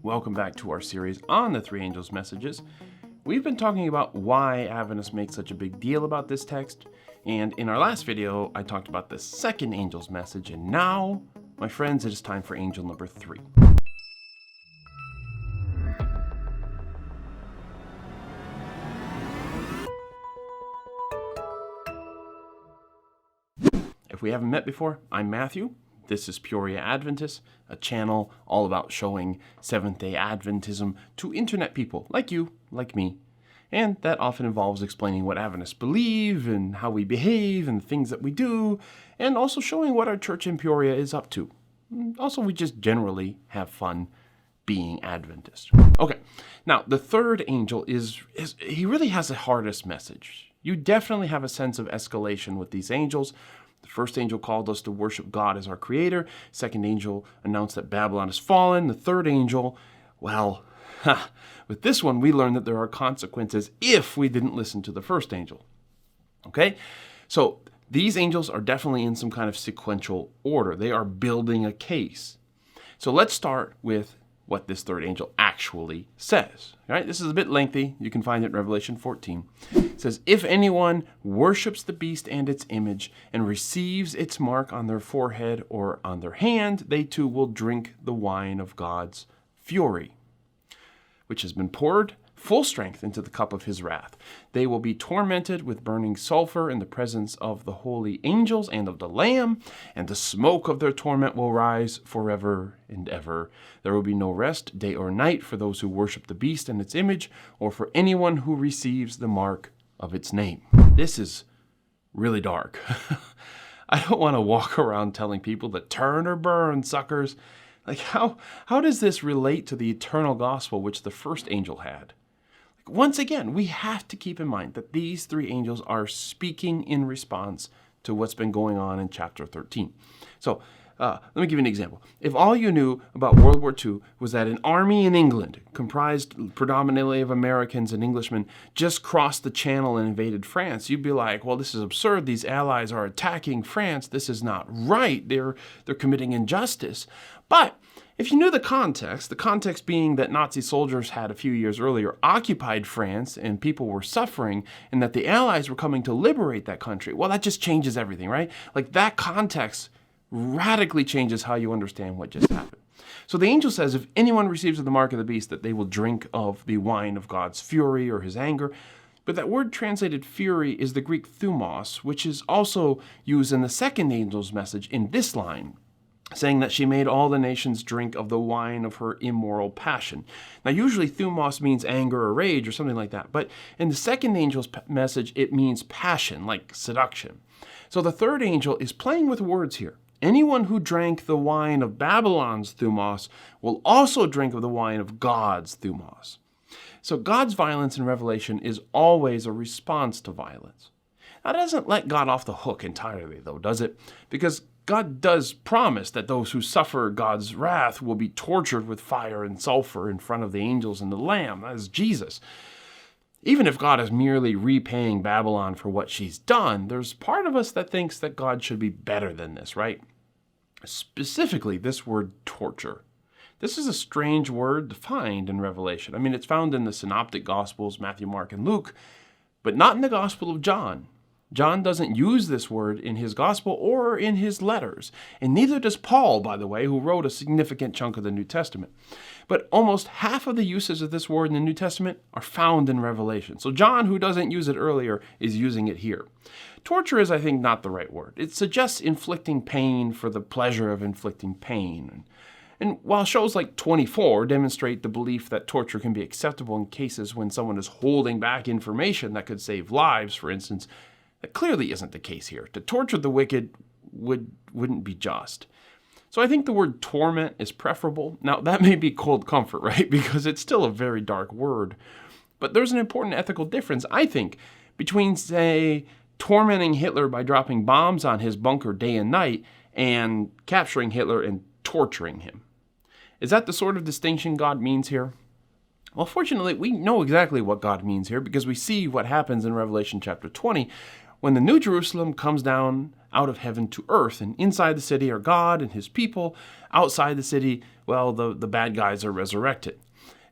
Welcome back to our series on the three angels' messages. We've been talking about why Adventists make such a big deal about this text, and in our last video, I talked about the second angel's message, and now, my friends, it is time for angel number 3. If we haven't met before, I'm Matthew. This is Peoria Adventists, a channel all about showing Seventh-day Adventism to internet people like you, like me. And that often involves explaining what Adventists believe and how we behave and the things that we do, and also showing what our church in Peoria is up to. Also, we just generally have fun being Adventist. Okay, now the third angel he really has the hardest message. You definitely have a sense of escalation with these angels. The first angel called us to worship God as our creator. Second angel announced that Babylon has fallen. The third angel, with this one, we learned that there are consequences if we didn't listen to the first angel. Okay? So these angels are definitely in some kind of sequential order. They are building a case. So let's start with what this third angel actually says. All right? This is a bit lengthy. You can find it in Revelation 14. It says, "If anyone worships the beast and its image and receives its mark on their forehead or on their hand, they too will drink the wine of God's fury, which has been poured full strength into the cup of his wrath. They will be tormented with burning sulfur in the presence of the holy angels and of the Lamb, and the smoke of their torment will rise forever and ever. There will be no rest, day or night, for those who worship the beast and its image, or for anyone who receives the mark of its name." This is really dark. I don't want to walk around telling people to turn or burn, suckers. Like, how does this relate to the eternal gospel which the first angel had? Once again, we have to keep in mind that these three angels are speaking in response to what's been going on in chapter 13. So, let me give you an example. If all you knew about World War II was that an army in England, comprised predominantly of Americans and Englishmen, just crossed the channel and invaded France, you'd be like, well, this is absurd. These allies are attacking France. This is not right. They're committing injustice. But if you knew the context being that Nazi soldiers had a few years earlier occupied France and people were suffering and that the Allies were coming to liberate that country, well, that just changes everything, right? Like, that context radically changes how you understand what just happened. So the angel says, if anyone receives the mark of the beast, that they will drink of the wine of God's fury or his anger. But that word translated fury is the Greek thumos, which is also used in the second angel's message in this line, saying that she made all the nations drink of the wine of her immoral passion. Now, usually thumos means anger or rage or something like that, but in the second angel's message, it means passion, like seduction. So the third angel is playing with words here. Anyone who drank the wine of Babylon's thumos will also drink of the wine of God's thumos. So God's violence in Revelation is always a response to violence. That doesn't let God off the hook entirely, though, does it? Because God does promise that those who suffer God's wrath will be tortured with fire and sulfur in front of the angels and the Lamb. That is Jesus. Even if God is merely repaying Babylon for what she's done, there's part of us that thinks that God should be better than this, right? Specifically, this word torture. This is a strange word to find in Revelation. I mean, it's found in the Synoptic Gospels, Matthew, Mark, and Luke, but not in the Gospel of John. John doesn't use this word in his gospel or in his letters, and neither does Paul, by the way, who wrote a significant chunk of the New Testament. But almost half of the uses of this word in the New Testament are found in Revelation. So John, who doesn't use it earlier, is using it here. Torture is, I think, not the right word. It suggests inflicting pain for the pleasure of inflicting pain. And while shows like 24 demonstrate the belief that torture can be acceptable in cases when someone is holding back information that could save lives, for instance, that clearly isn't the case here. To torture the wicked wouldn't be just. So I think the word torment is preferable. Now, that may be cold comfort, right? Because it's still a very dark word. But there's an important ethical difference, I think, between, say, tormenting Hitler by dropping bombs on his bunker day and night and capturing Hitler and torturing him. Is that the sort of distinction God means here? Well, fortunately, we know exactly what God means here because we see what happens in Revelation chapter 20 when the New Jerusalem comes down out of heaven to earth. And inside the city are God and his people. Outside the city, well, the bad guys are resurrected.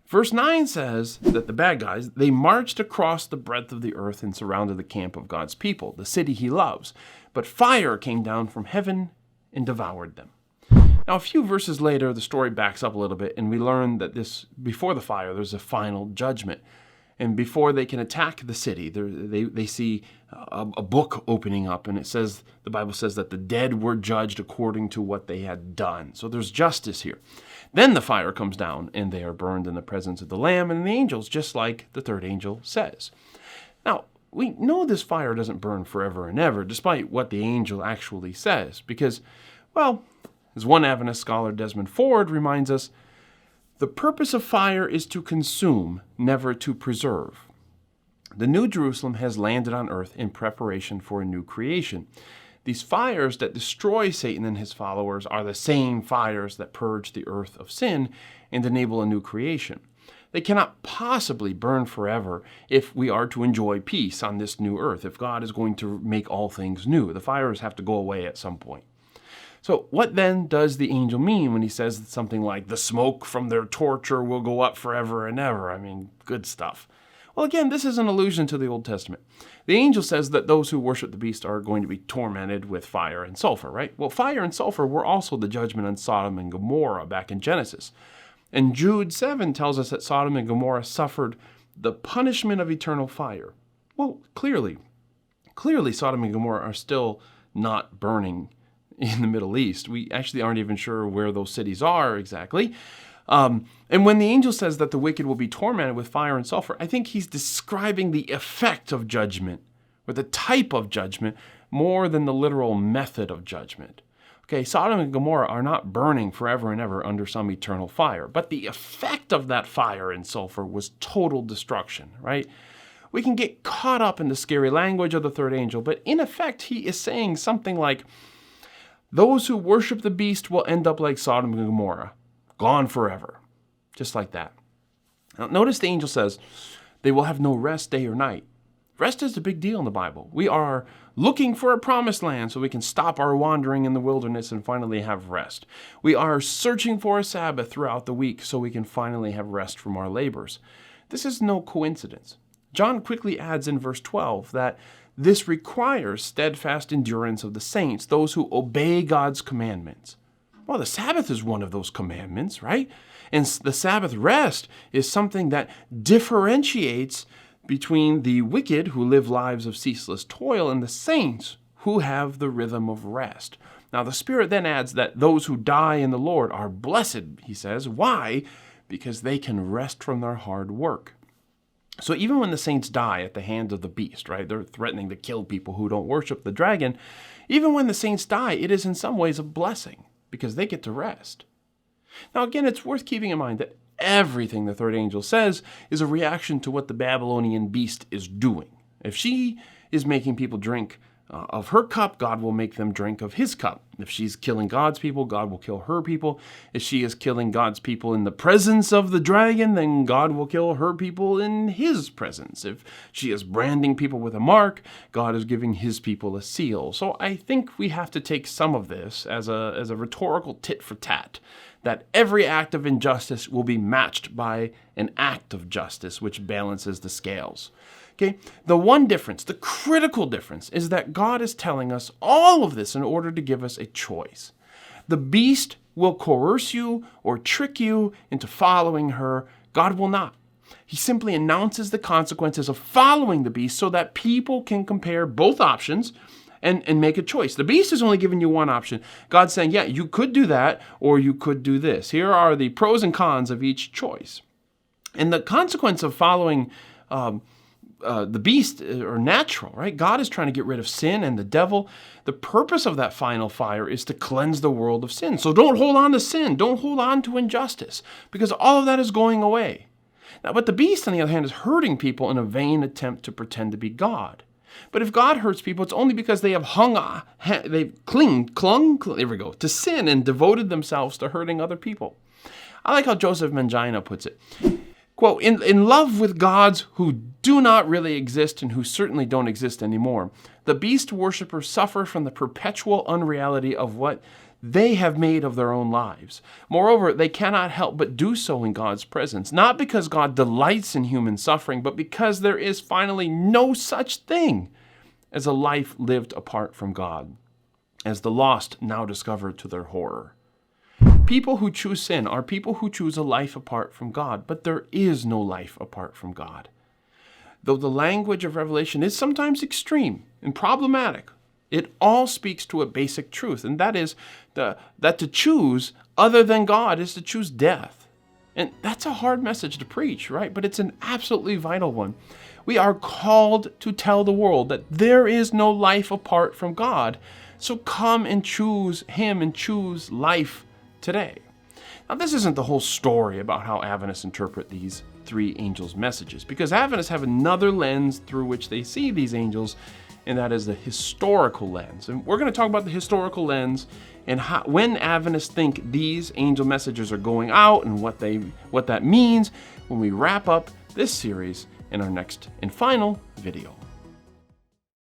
Verse 9 says that the bad guys, they marched across the breadth of the earth and surrounded the camp of God's people, the city he loves. But fire came down from heaven and devoured them. Now, a few verses later, the story backs up a little bit, and we learn that before the fire, there's a final judgment. And before they can attack the city, they see a book opening up, and the Bible says that the dead were judged according to what they had done. So there's justice here. Then the fire comes down, and they are burned in the presence of the Lamb and the angels, just like the third angel says. Now, we know this fire doesn't burn forever and ever, despite what the angel actually says, because, well, as one Adventist scholar, Desmond Ford, reminds us, the purpose of fire is to consume, never to preserve. The New Jerusalem has landed on earth in preparation for a new creation. These fires that destroy Satan and his followers are the same fires that purge the earth of sin and enable a new creation. They cannot possibly burn forever if we are to enjoy peace on this new earth, if God is going to make all things new. The fires have to go away at some point. So what then does the angel mean when he says something like, the smoke from their torture will go up forever and ever? I mean, good stuff. Well, again, this is an allusion to the Old Testament. The angel says that those who worship the beast are going to be tormented with fire and sulfur, right? Well, fire and sulfur were also the judgment on Sodom and Gomorrah back in Genesis. And Jude 7 tells us that Sodom and Gomorrah suffered the punishment of eternal fire. Well, clearly Sodom and Gomorrah are still not burning in the Middle East. We actually aren't even sure where those cities are exactly. And when the angel says that the wicked will be tormented with fire and sulfur, I think he's describing the effect of judgment, or the type of judgment, more than the literal method of judgment. Okay, Sodom and Gomorrah are not burning forever and ever under some eternal fire, but the effect of that fire and sulfur was total destruction, right? We can get caught up in the scary language of the third angel, but in effect, he is saying something like, those who worship the beast will end up like Sodom and Gomorrah, gone forever. Just like that. Now, notice the angel says, they will have no rest day or night. Rest is a big deal in the Bible. We are looking for a promised land so we can stop our wandering in the wilderness and finally have rest. We are searching for a Sabbath throughout the week so we can finally have rest from our labors. This is no coincidence. John quickly adds in verse 12 that this requires steadfast endurance of the saints, those who obey God's commandments. Well, the Sabbath is one of those commandments, right? And the Sabbath rest is something that differentiates between the wicked who live lives of ceaseless toil and the saints who have the rhythm of rest. Now, the Spirit then adds that those who die in the Lord are blessed, he says. Why? Because they can rest from their hard work. So even when the saints die at the hand of the beast, right, they're threatening to kill people who don't worship the dragon, even when the saints die, it is in some ways a blessing because they get to rest. Now again, it's worth keeping in mind that everything the third angel says is a reaction to what the Babylonian beast is doing. If she is making people drink of her cup, God will make them drink of his cup. If she's killing God's people, God will kill her people. If she is killing God's people in the presence of the dragon, then God will kill her people in his presence. If she is branding people with a mark, God is giving his people a seal. So I think we have to take some of this as a rhetorical tit for tat, that every act of injustice will be matched by an act of justice, which balances the scales. Okay, the one difference, the critical difference, is that God is telling us all of this in order to give us a choice. The beast will coerce you or trick you into following her. God will not. He simply announces the consequences of following the beast so that people can compare both options and make a choice. The beast is only giving you one option. God's saying, yeah, you could do that or you could do this. Here are the pros and cons of each choice. And the consequence of following the beast are natural, right? God is trying to get rid of sin and the devil. The purpose of that final fire is to cleanse the world of sin. So don't hold on to sin. Don't hold on to injustice because all of that is going away. Now, but the beast, on the other hand, is hurting people in a vain attempt to pretend to be God. But if God hurts people, it's only because they have clung to sin and devoted themselves to hurting other people. I like how Joseph Mangina puts it. Quote, in love with gods who do not really exist and who certainly don't exist anymore, The beast worshippers suffer from the perpetual unreality of what they have made of their own lives. Moreover, they cannot help but do so in God's presence, not because God delights in human suffering, but because there is finally no such thing as a life lived apart from God, as the lost now discover to their horror. People who choose sin are people who choose a life apart from God, but there is no life apart from God. Though the language of Revelation is sometimes extreme and problematic, it all speaks to a basic truth, and that is that to choose other than God is to choose death. And that's a hard message to preach, right? But it's an absolutely vital one. We are called to tell the world that there is no life apart from God, so come and choose Him and choose life today. Now, this isn't the whole story about how Adventists interpret these three angels' messages, because Adventists have another lens through which they see these angels, and that is the historical lens. And we're going to talk about the historical lens and how, when Adventists think these angel messages are going out and what that means when we wrap up this series in our next and final video.